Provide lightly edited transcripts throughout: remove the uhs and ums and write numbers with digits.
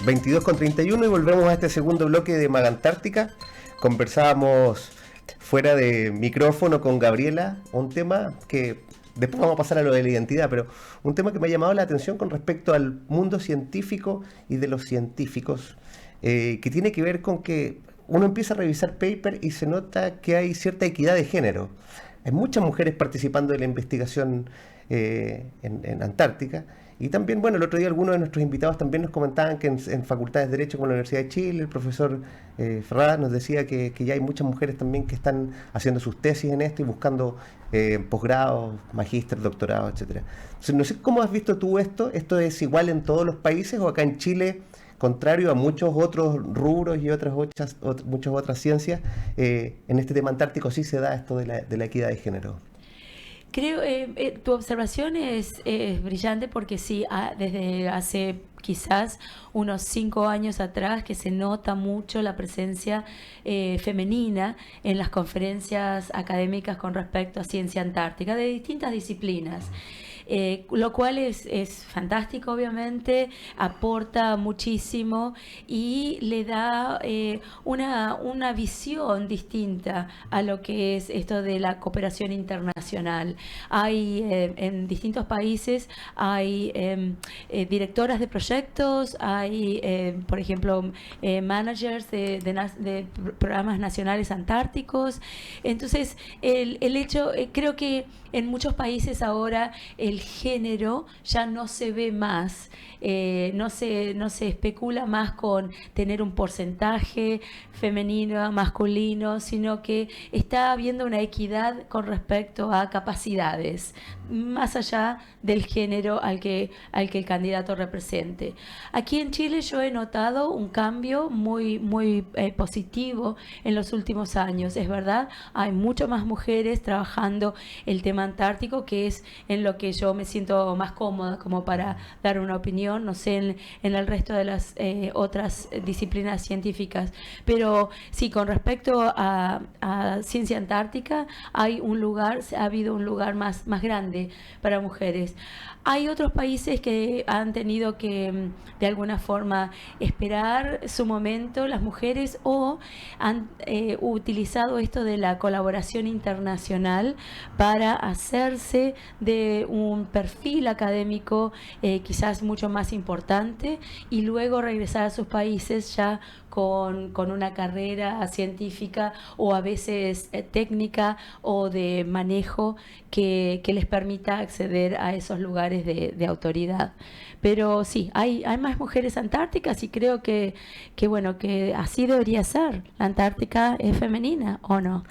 22:31 y volvemos a este segundo bloque de Magantártica. Conversábamos fuera de micrófono con Gabriela, un tema que después vamos a pasar a lo de la identidad, pero un tema que me ha llamado la atención con respecto al mundo científico y de los científicos, que tiene que ver con que uno empieza a revisar paper y se nota que hay cierta equidad de género. Hay muchas mujeres participando de la investigación en Antártica. Y también, bueno, el otro día algunos de nuestros invitados también nos comentaban que en facultades de Derecho como la Universidad de Chile, el profesor Ferrada nos decía que ya hay muchas mujeres también que están haciendo sus tesis en esto y buscando posgrados, magíster, doctorado, etcétera. Entonces, no sé cómo has visto tú esto. ¿Esto es igual en todos los países o acá en Chile, contrario a muchos otros rubros y muchas otras ciencias, en este tema antártico sí se da esto de la equidad de género? Creo, tu observación es brillante porque sí, desde hace quizás unos 5 años atrás que se nota mucho la presencia femenina en las conferencias académicas con respecto a ciencia antártica de distintas disciplinas. Lo cual es fantástico, obviamente, aporta muchísimo y le da una visión distinta a lo que es esto de la cooperación internacional. Hay en distintos países, hay directoras de proyectos, hay, por ejemplo, managers de programas nacionales antárticos. Entonces, el hecho, creo que en muchos países ahora el género ya no se ve más, no se especula más con tener un porcentaje femenino, masculino, sino que está habiendo una equidad con respecto a capacidades, más allá del género al que el candidato represente. Aquí en Chile yo he notado un cambio muy positivo en los últimos años, es verdad, hay mucho más mujeres trabajando el tema antártico, que es en lo que yo me siento más cómoda como para dar una opinión, no sé en el resto de las otras disciplinas científicas, pero sí, con respecto a ciencia antártica ha habido un lugar más grande para mujeres. Hay otros países que han tenido que, de alguna forma, esperar su momento, las mujeres, o han utilizado esto de la colaboración internacional para hacerse de un perfil académico quizás mucho más importante y luego regresar a sus países ya con una carrera científica o a veces técnica o de manejo que les permita acceder a esos lugares de autoridad. Pero sí, hay más mujeres antárticas y creo que bueno, que así debería ser. La Antártica es femenina, ¿o no?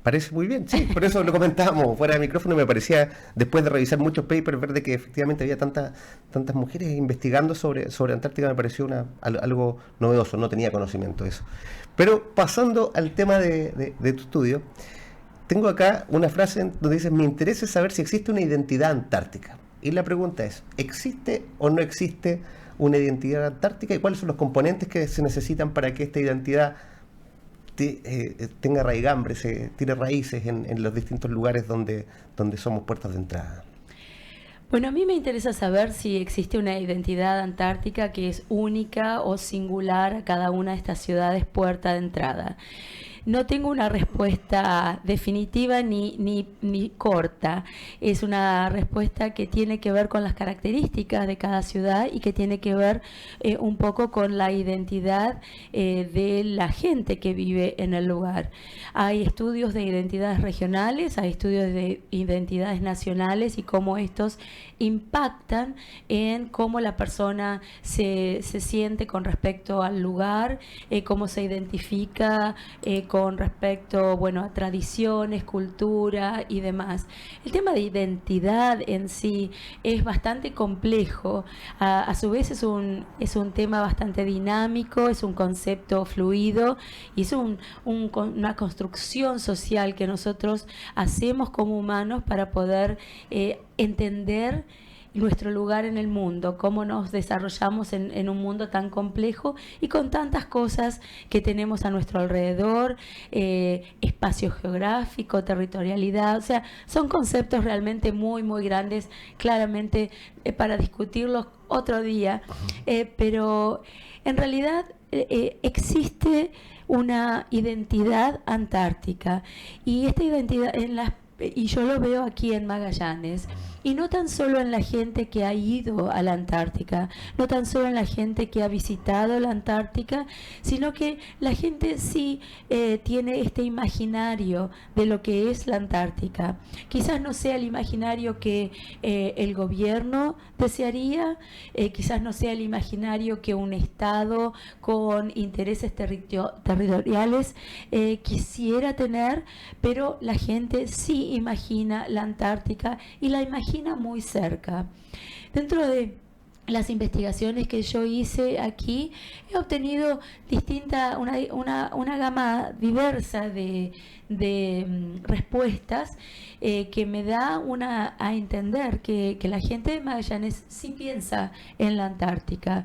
Parece muy bien, sí, por eso lo comentábamos fuera de micrófono. Me parecía, después de revisar muchos papers, ver de que efectivamente había tantas mujeres investigando sobre Antártica. Me pareció algo novedoso, no tenía conocimiento de eso. Pero pasando al tema de tu estudio, tengo acá una frase donde dices: me interesa saber si existe una identidad antártica. Y la pregunta es, ¿existe o no existe una identidad antártica? ¿Y cuáles son los componentes que se necesitan para que esta identidad tenga raigambre, tire raíces en los distintos lugares donde somos puertas de entrada? Bueno, a mí me interesa saber si existe una identidad antártica que es única o singular a cada una de estas ciudades puerta de entrada. No tengo una respuesta definitiva ni corta. Es una respuesta que tiene que ver con las características de cada ciudad y que tiene que ver un poco con la identidad de la gente que vive en el lugar. Hay estudios de identidades regionales, hay estudios de identidades nacionales y cómo estos impactan en cómo la persona se siente con respecto al lugar, cómo se identifica con respecto, bueno, a tradiciones, cultura y demás. El tema de identidad en sí es bastante complejo, a su vez es un tema bastante dinámico, es un concepto fluido y es una construcción social que nosotros hacemos como humanos para poder entender nuestro lugar en el mundo, cómo nos desarrollamos en un mundo tan complejo y con tantas cosas que tenemos a nuestro alrededor, espacio geográfico, territorialidad, o sea, son conceptos realmente muy grandes, claramente para discutirlos otro día, pero En realidad existe una identidad antártica y esta identidad y yo lo veo aquí en Magallanes, y no tan solo en la gente que ha ido a la Antártica, no tan solo en la gente que ha visitado la Antártica, sino que la gente sí tiene este imaginario de lo que es la Antártica. Quizás no sea el imaginario que el gobierno desearía, quizás no sea el imaginario que un Estado con intereses territoriales quisiera tener, pero la gente sí imagina la Antártica y la imagina muy cerca. Dentro de las investigaciones que yo hice aquí, he obtenido una gama diversa de respuestas que me da a entender que la gente de Magallanes sí piensa en la Antártica.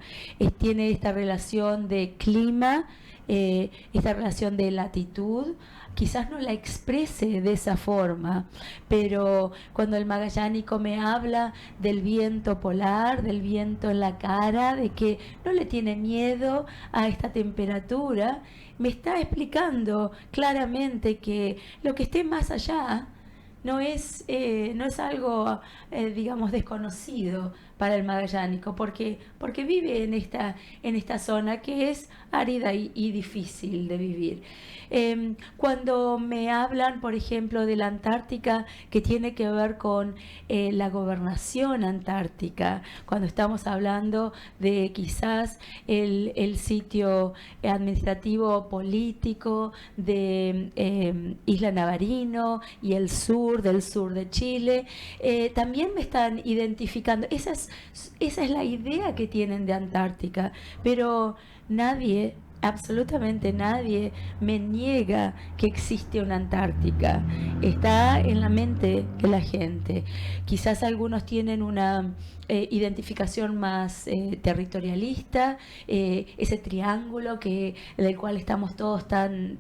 Tiene esta relación de clima, esta relación de latitud. Quizás no la exprese de esa forma, pero cuando el magallánico me habla del viento polar, del viento en la cara, de que no le tiene miedo a esta temperatura, me está explicando claramente que lo que esté más allá no es algo, digamos, desconocido para el magallánico, porque vive en esta zona que es árida y difícil de vivir. Cuando me hablan, por ejemplo, de la Antártica, que tiene que ver con la gobernación antártica, cuando estamos hablando de quizás el sitio administrativo político de Isla Navarino y el del sur de Chile, también me están identificando. Esa es la idea que tienen de Antártica, pero nadie, absolutamente nadie, me niega que existe una Antártica. Está en la mente de la gente. Quizás algunos tienen una identificación más territorialista, ese triángulo del cual estamos todos tan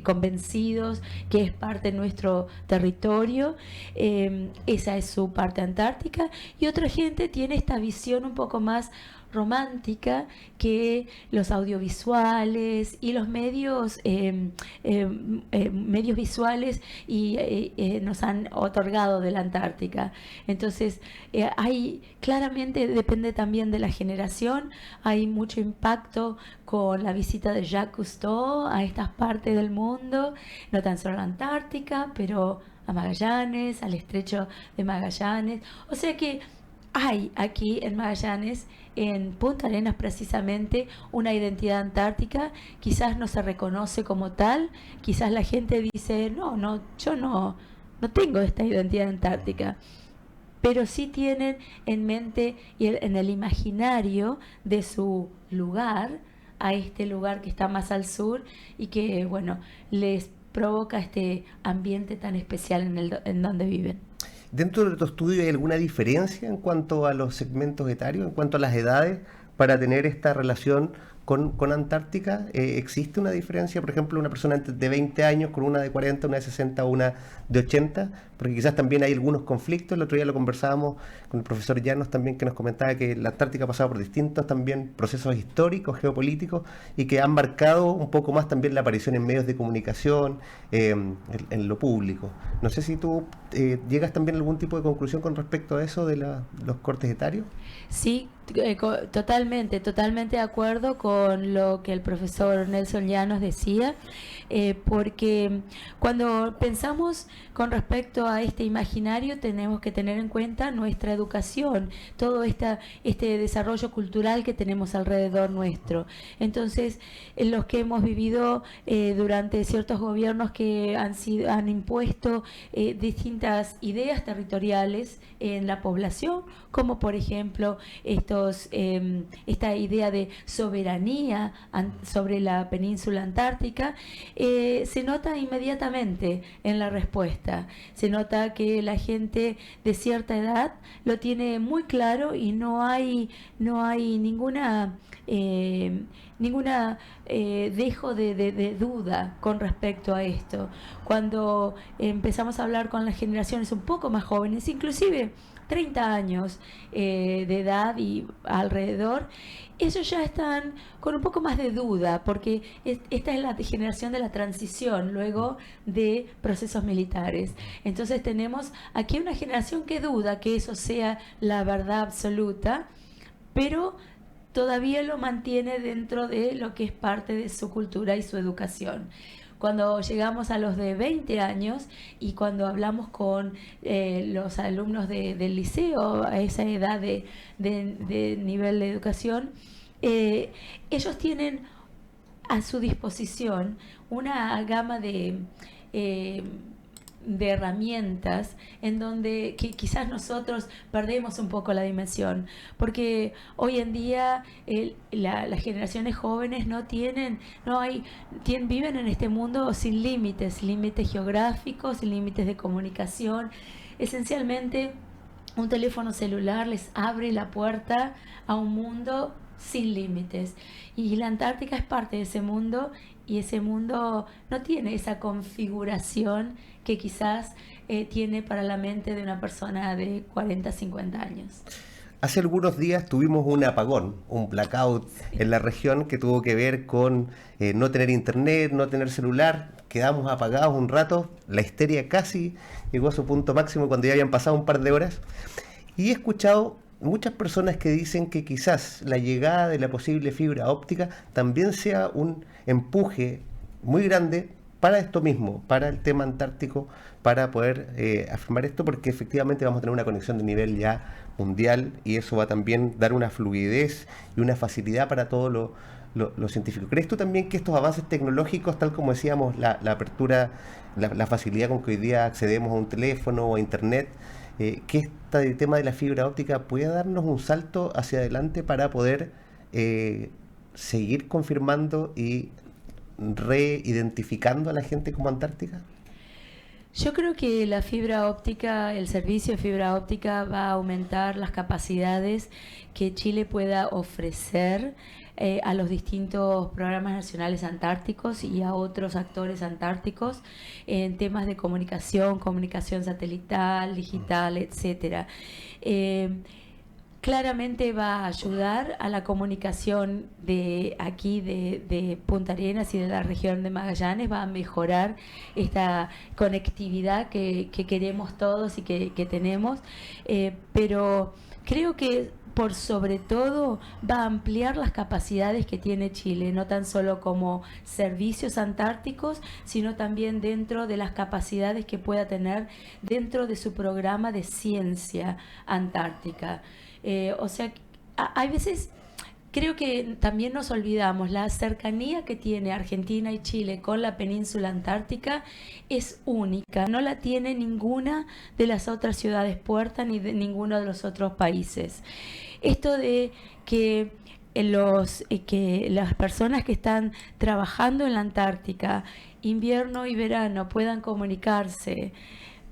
convencidos que es parte de nuestro territorio. Esa es su parte antártica, y otra gente tiene esta visión un poco más romántica, que los audiovisuales y los medios visuales nos han otorgado de la Antártica. Entonces claramente depende también de la generación. Hay mucho impacto con la visita de Jacques Cousteau a estas partes del mundo, no tan solo a la Antártica, pero a Magallanes, al estrecho de Magallanes. O sea que hay aquí en Magallanes, en Punta Arenas precisamente, una identidad antártica. Quizás no se reconoce como tal, quizás la gente dice, yo no tengo esta identidad antártica, pero sí tienen en mente y en el imaginario de su lugar, a este lugar que está más al sur y que, bueno, les provoca este ambiente tan especial en donde viven. ¿Dentro de tu estudio hay alguna diferencia en cuanto a los segmentos etarios, en cuanto a las edades, para tener esta relación con Antártica? ¿Existe una diferencia, por ejemplo, una persona de 20 años con una de 40, una de 60 o una de 80? Porque quizás también hay algunos conflictos. El otro día lo conversábamos con el profesor Llanos también, que nos comentaba que la Antártica ha pasado por distintos también procesos históricos, geopolíticos, y que han marcado un poco más también la aparición en medios de comunicación, en lo público. No sé si tú llegas también a algún tipo de conclusión con respecto a eso de los cortes etarios. Sí, totalmente de acuerdo con lo que el profesor Nelson Llanos decía, porque cuando pensamos con respecto a este imaginario tenemos que tener en cuenta nuestra educación, todo este desarrollo cultural que tenemos alrededor nuestro. Entonces, los que hemos vivido durante ciertos gobiernos que han impuesto distintas ideas territoriales en la población, como por ejemplo esta idea de soberanía sobre la península antártica, se nota inmediatamente en la respuesta. Se nota que la gente de cierta edad lo tiene muy claro y no hay ninguna dejo de duda con respecto a esto. Cuando empezamos a hablar con las generaciones un poco más jóvenes, inclusive 30 años de edad y alrededor, ellos ya están con un poco más de duda, porque esta es la generación de la transición luego de procesos militares. Entonces tenemos aquí una generación que duda que eso sea la verdad absoluta, pero todavía lo mantiene dentro de lo que es parte de su cultura y su educación. Cuando llegamos a los de 20 años y cuando hablamos con los alumnos del liceo a esa edad de nivel de educación, ellos tienen a su disposición una gama de herramientas en donde quizás nosotros perdemos un poco la dimensión, porque hoy en día las generaciones jóvenes viven en este mundo sin límites geográficos, sin límites de comunicación. Esencialmente un teléfono celular les abre la puerta a un mundo sin límites, y la Antártica es parte de ese mundo, y ese mundo no tiene esa configuración que quizás tiene para la mente de una persona de 40, 50 años. Hace algunos días tuvimos un apagón, un blackout en la región que tuvo que ver con no tener internet, no tener celular. Quedamos apagados un rato, la histeria casi llegó a su punto máximo cuando ya habían pasado un par de horas. Y he escuchado muchas personas que dicen que quizás la llegada de la posible fibra óptica también sea un empuje muy grande para esto mismo, para el tema antártico, para poder afirmar esto, porque efectivamente vamos a tener una conexión de nivel ya mundial, y eso va a también dar una fluidez y una facilidad para todo lo científico. ¿Crees tú también que estos avances tecnológicos, tal como decíamos, la apertura, la facilidad con que hoy día accedemos a un teléfono o a internet, que este tema de la fibra óptica puede darnos un salto hacia adelante para poder seguir confirmando y reidentificando a la gente como Antártica? Yo creo que la fibra óptica, el servicio de fibra óptica va a aumentar las capacidades que Chile pueda ofrecer a los distintos programas nacionales antárticos y a otros actores antárticos en temas de comunicación satelital, digital, etcétera. Claramente va a ayudar a la comunicación de aquí, de Punta Arenas y de la región de Magallanes, va a mejorar esta conectividad que queremos todos y que tenemos, pero creo que por sobre todo va a ampliar las capacidades que tiene Chile, no tan solo como servicios antárticos, sino también dentro de las capacidades que pueda tener dentro de su programa de ciencia antártica. O sea, hay veces, creo que también nos olvidamos, la cercanía que tiene Argentina y Chile con la península antártica es única, no la tiene ninguna de las otras ciudades puertas ni de ninguno de los otros países. Esto de que las personas que están trabajando en la Antártica, invierno y verano, puedan comunicarse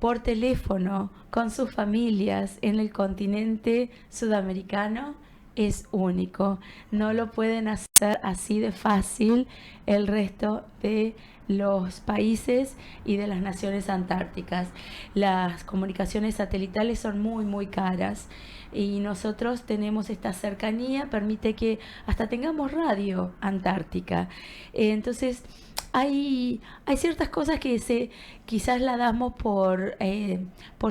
por teléfono con sus familias en el continente sudamericano es único. No lo pueden hacer así de fácil el resto de los países y de las naciones antárticas. Las comunicaciones satelitales son muy, muy caras, y nosotros tenemos esta cercanía, permite que hasta tengamos radio antártica. Entonces, hay ciertas cosas que quizás la damos por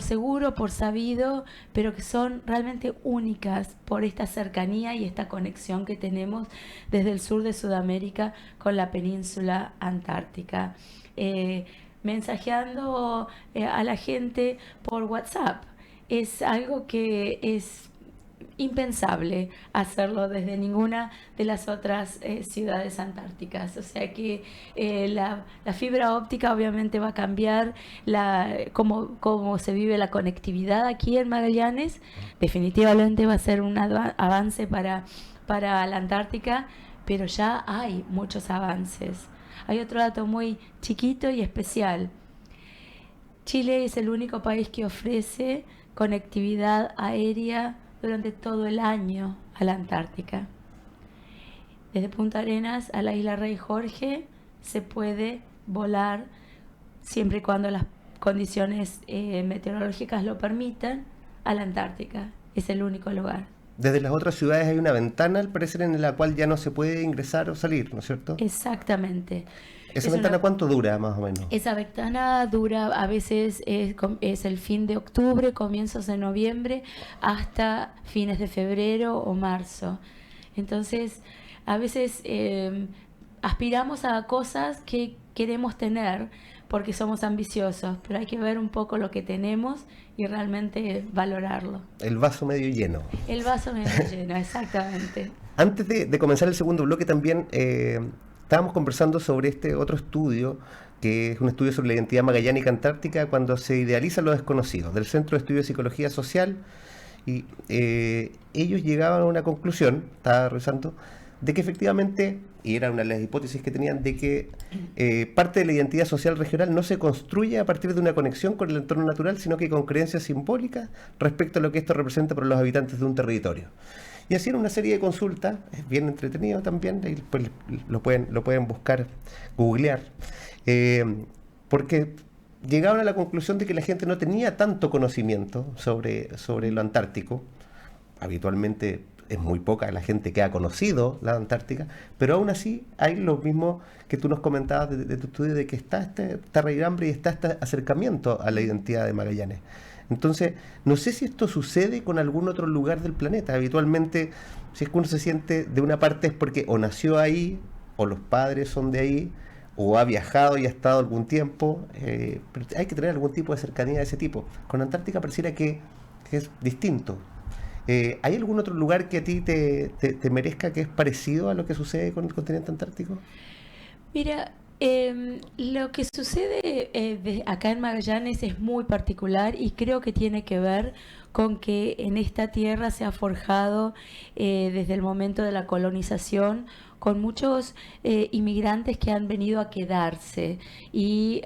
seguro, por sabido, pero que son realmente únicas por esta cercanía y esta conexión que tenemos desde el sur de Sudamérica con la península antártica. Mensajeando a la gente por WhatsApp es algo que es impensable hacerlo desde ninguna de las otras ciudades antárticas. O sea que la fibra óptica obviamente va a cambiar cómo se vive la conectividad aquí en Magallanes. Definitivamente va a ser un avance para la Antártica, pero ya hay muchos avances. Hay otro dato muy chiquito y especial. Chile es el único país que ofrece conectividad aérea durante todo el año a la Antártica. desde Punta Arenas a la isla Rey Jorge se puede volar siempre y cuando las condiciones meteorológicas lo permitan a la Antártica. Es el único lugar. Desde las otras ciudades hay una ventana, al parecer, en la cual ya no se puede ingresar o salir, ¿no es cierto? Exactamente. ¿Esa ventana cuánto dura, más o menos? Esa ventana dura, a veces es el fin de octubre, comienzos de noviembre, hasta fines de febrero o marzo. Entonces, a veces aspiramos a cosas que queremos tener porque somos ambiciosos, pero hay que ver un poco lo que tenemos y realmente valorarlo. El vaso medio lleno. El vaso medio lleno, exactamente. Antes de comenzar el segundo bloque también estábamos conversando sobre este otro estudio, que es un estudio sobre la identidad magallánica antártica cuando se idealiza lo desconocido, del Centro de Estudio de Psicología Social, y ellos llegaban a una conclusión, estaba revisando, de que efectivamente, y era una de las hipótesis que tenían, de que parte de la identidad social regional no se construye a partir de una conexión con el entorno natural, sino que con creencias simbólicas respecto a lo que esto representa para los habitantes de un territorio. Y hacían una serie de consultas, es bien entretenido también, ahí pues lo pueden buscar, googlear, porque llegaban a la conclusión de que la gente no tenía tanto conocimiento sobre lo antártico. Habitualmente es muy poca la gente que ha conocido la Antártica, pero aún así hay lo mismo que tú nos comentabas de tu estudio, de que está esta raigambre y está este acercamiento a la identidad de Magallanes. Entonces, no sé si esto sucede con algún otro lugar del planeta. Habitualmente, si es que uno se siente de una parte es porque o nació ahí, o los padres son de ahí, o ha viajado y ha estado algún tiempo, pero hay que tener algún tipo de cercanía de ese tipo. Con Antártica pareciera que es distinto. ¿Hay algún otro lugar que a ti te merezca, que es parecido a lo que sucede con el continente antártico? Mira, lo que sucede acá en Magallanes es muy particular y creo que tiene que ver con que en esta tierra se ha forjado desde el momento de la colonización con muchos inmigrantes que han venido a quedarse, y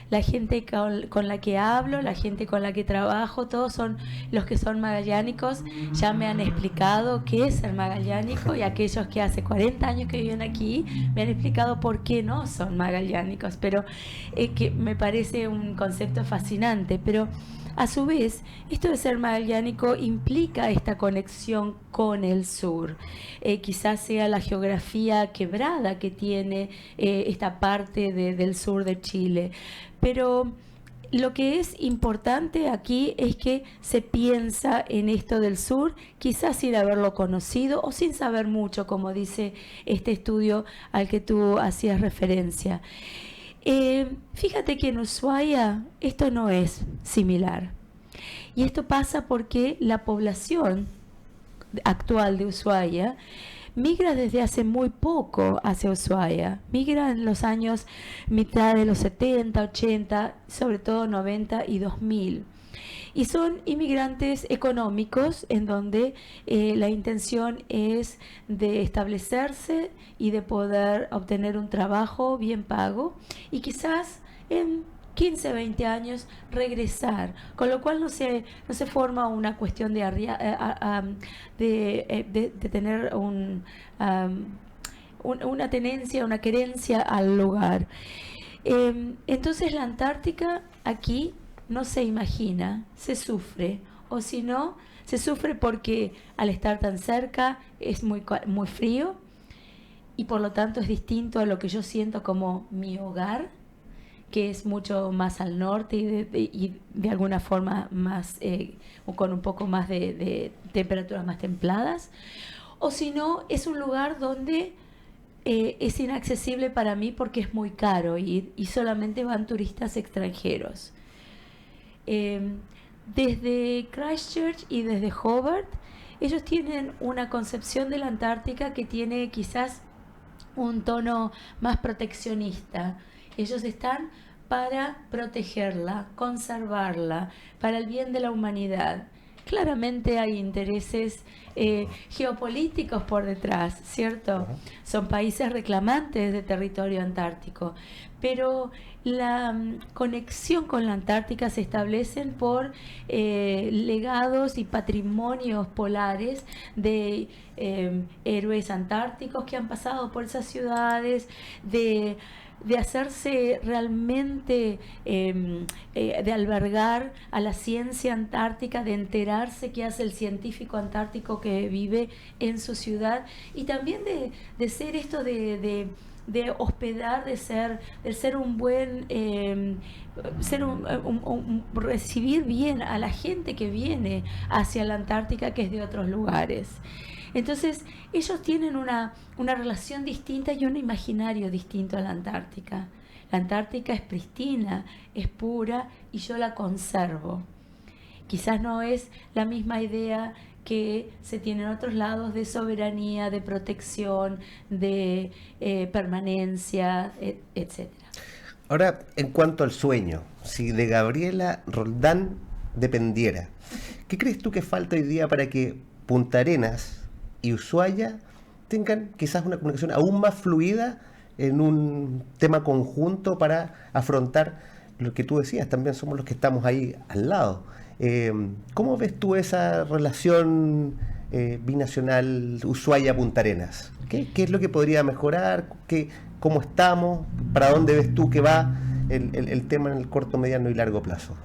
la gente con la que hablo, la gente con la que trabajo, todos son los que son magallánicos. Ya me han explicado qué es ser magallánico, y aquellos que hace 40 años que viven aquí me han explicado por qué no son magallánicos, pero que me parece un concepto fascinante. Pero a su vez, esto de ser magallánico implica esta conexión con el sur. Quizás sea la geografía quebrada que tiene esta parte del sur de Chile. Pero lo que es importante aquí es que se piensa en esto del sur, quizás sin haberlo conocido o sin saber mucho, como dice este estudio al que tú hacías referencia. Fíjate que en Ushuaia esto no es similar. Y esto pasa porque la población actual de Ushuaia migra desde hace muy poco hacia Ushuaia. Migra en los años mitad de los 70, 80, sobre todo 90 y 2000. Y son inmigrantes económicos en donde la intención es de establecerse y de poder obtener un trabajo bien pago y quizás en 15, 20 años regresar, con lo cual no se forma una cuestión de tener una tenencia, una querencia al lugar. Entonces la Antártica aquí no se imagina, se sufre, o si no, se sufre porque al estar tan cerca es muy frío y por lo tanto es distinto a lo que yo siento como mi hogar, que es mucho más al norte y de alguna forma más con un poco más de temperaturas más templadas, o si no, es un lugar donde es inaccesible para mí porque es muy caro ir y solamente van turistas extranjeros. Desde Christchurch y desde Hobart, ellos tienen una concepción de la Antártica que tiene quizás un tono más proteccionista. Ellos están para protegerla, conservarla, para el bien de la humanidad. Claramente hay intereses geopolíticos por detrás, ¿cierto? Son países reclamantes de territorio antártico, pero la conexión con la Antártica se establecen por legados y patrimonios polares de héroes antárticos que han pasado por esas ciudades, de hacerse realmente, de albergar a la ciencia antártica, de enterarse qué hace el científico antártico que vive en su ciudad, y también de ser esto de hospedar, de ser un buen, recibir bien a la gente que viene hacia la Antártica, que es de otros lugares. Entonces, ellos tienen una relación distinta y un imaginario distinto a la Antártica. La Antártica es pristina, es pura, y yo la conservo. Quizás no es la misma idea que se tiene en otros lados de soberanía, de protección, de permanencia, etc. Ahora, en cuanto al sueño, si de Gabriela Roldán dependiera, ¿qué crees tú que falta hoy día para que Punta Arenas y Ushuaia tengan quizás una comunicación aún más fluida en un tema conjunto para afrontar lo que tú decías? También somos los que estamos ahí al lado. ¿Cómo ves tú esa relación binacional Ushuaia-Punta Arenas? ¿Qué es lo que podría mejorar? ¿Cómo estamos? ¿Para dónde ves tú que va el tema en el corto, mediano y largo plazo?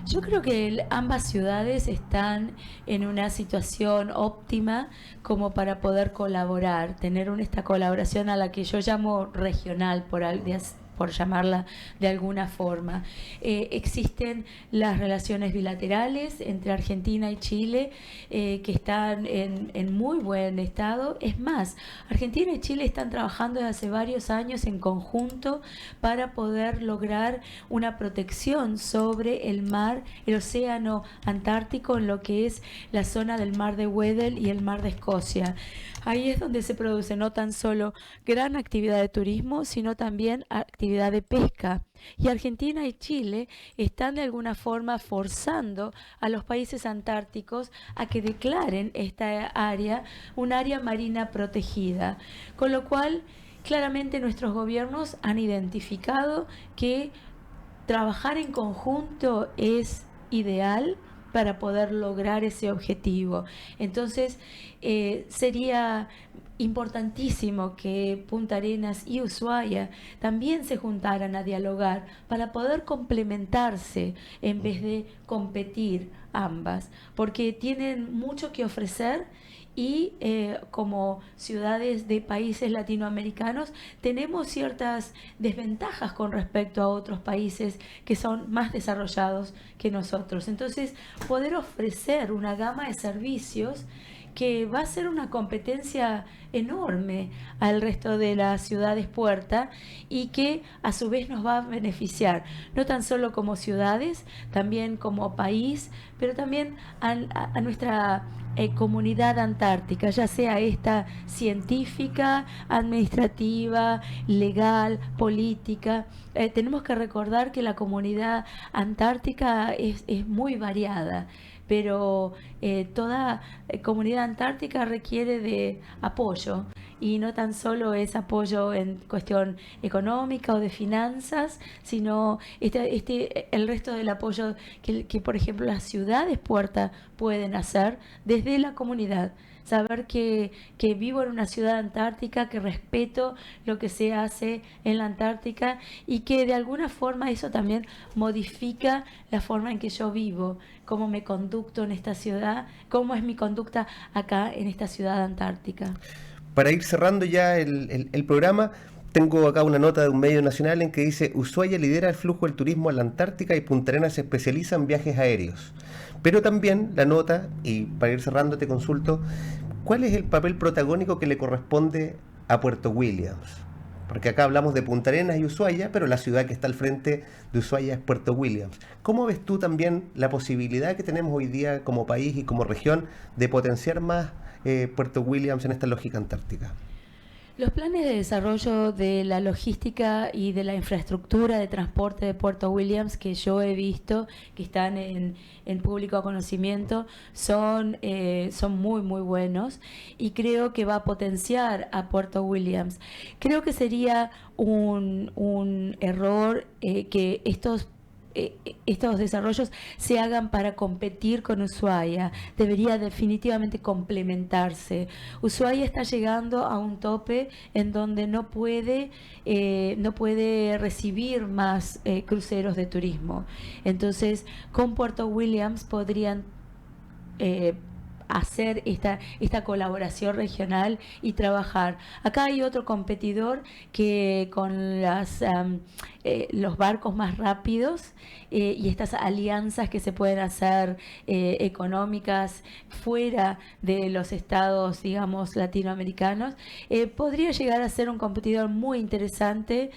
Yo creo que ambas ciudades están en una situación óptima como para poder colaborar, tener esta colaboración a la que yo llamo regional, por llamarla de alguna forma. Existen las relaciones bilaterales entre Argentina y Chile, que están en muy buen estado. Es más, Argentina y Chile están trabajando desde hace varios años en conjunto para poder lograr una protección sobre el océano Antártico, en lo que es la zona del mar de Weddell y el mar de Escocia. Ahí es donde se produce no tan solo gran actividad de turismo, sino también actividad de pesca. Y Argentina y Chile están de alguna forma forzando a los países antárticos a que declaren esta área un área marina protegida. Con lo cual, claramente nuestros gobiernos han identificado que trabajar en conjunto es ideal para poder lograr ese objetivo. Entonces, sería importantísimo que Punta Arenas y Ushuaia también se juntaran a dialogar para poder complementarse en vez de competir ambas, porque tienen mucho que ofrecer. Y como ciudades de países latinoamericanos tenemos ciertas desventajas con respecto a otros países que son más desarrollados que nosotros. Entonces, poder ofrecer una gama de servicios que va a ser una competencia enorme al resto de las ciudades puerta, y que a su vez nos va a beneficiar, no tan solo como ciudades, también como país, pero también a nuestra comunidad antártica, ya sea esta científica, administrativa, legal, política. Tenemos que recordar que la comunidad antártica es muy variada, pero toda comunidad antártica requiere de apoyo, y no tan solo es apoyo en cuestión económica o de finanzas, sino el resto del apoyo que por ejemplo las ciudades puerta pueden hacer desde la comunidad. Saber que vivo en una ciudad antártica, que respeto lo que se hace en la Antártica, y que de alguna forma eso también modifica la forma en que yo vivo, cómo me conducto en esta ciudad, cómo es mi conducta acá en esta ciudad antártica. Para ir cerrando ya el programa, tengo acá una nota de un medio nacional en que dice: Ushuaia lidera el flujo del turismo a la Antártica y Punta Arenas se especializa en viajes aéreos. Pero también la nota, y para ir cerrando te consulto, ¿cuál es el papel protagónico que le corresponde a Puerto Williams? Porque acá hablamos de Punta Arenas y Ushuaia, pero la ciudad que está al frente de Ushuaia es Puerto Williams. ¿Cómo ves tú también la posibilidad que tenemos hoy día como país y como región de potenciar más Puerto Williams en esta lógica antártica? Los planes de desarrollo de la logística y de la infraestructura de transporte de Puerto Williams que yo he visto, que están en público conocimiento, son muy, muy buenos, y creo que va a potenciar a Puerto Williams. Creo que sería un error que estos desarrollos se hagan para competir con Ushuaia. Debería definitivamente complementarse. Ushuaia está llegando a un tope en donde no puede recibir más cruceros de turismo. Entonces, con Puerto Williams podrían hacer esta colaboración regional y trabajar. Acá hay otro competidor que con los barcos más rápidos y estas alianzas que se pueden hacer económicas fuera de los estados, digamos, latinoamericanos, podría llegar a ser un competidor muy interesante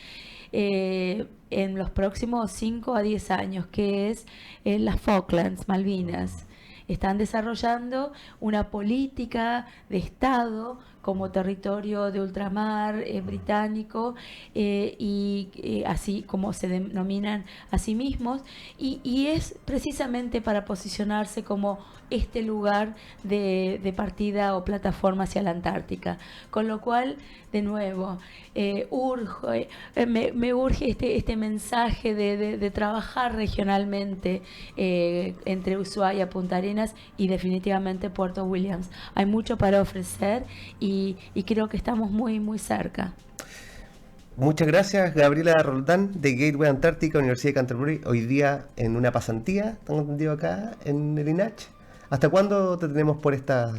en los próximos 5 a 10 años, que es las Falklands, Malvinas. Están desarrollando una política de Estado como territorio de ultramar británico y así como se denominan a sí mismos, y es precisamente para posicionarse como este lugar de partida o plataforma hacia la Antártica. Con lo cual, de nuevo, me urge este mensaje de trabajar regionalmente entre Ushuaia, Punta Arenas y definitivamente Puerto Williams. Hay mucho para ofrecer y creo que estamos muy, muy cerca. Muchas gracias, Gabriela Roldán, de Gateway Antártica, Universidad de Canterbury, hoy día en una pasantía, tengo entendido, acá en el INACH. ¿Hasta cuándo te tenemos por esta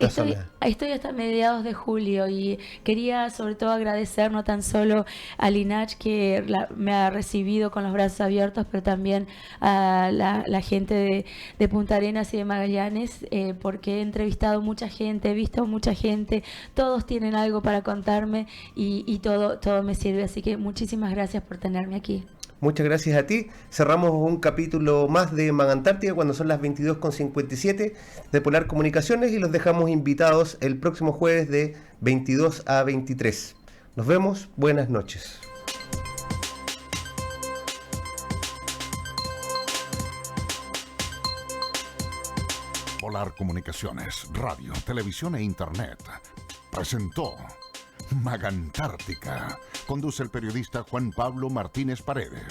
zona? Estoy hasta mediados de julio y quería sobre todo agradecer no tan solo al INACH que me ha recibido con los brazos abiertos, pero también a la gente de Punta Arenas y de Magallanes, porque he entrevistado mucha gente, he visto mucha gente, todos tienen algo para contarme y todo me sirve, así que muchísimas gracias por tenerme aquí. Muchas gracias a ti. Cerramos un capítulo más de Magantártica cuando son las 22:57 de Polar Comunicaciones y los dejamos invitados el próximo jueves de 22 a 23. Nos vemos. Buenas noches. Polar Comunicaciones, radio, televisión e internet presentó Magantártica. Conduce el periodista Juan Pablo Martínez Paredes.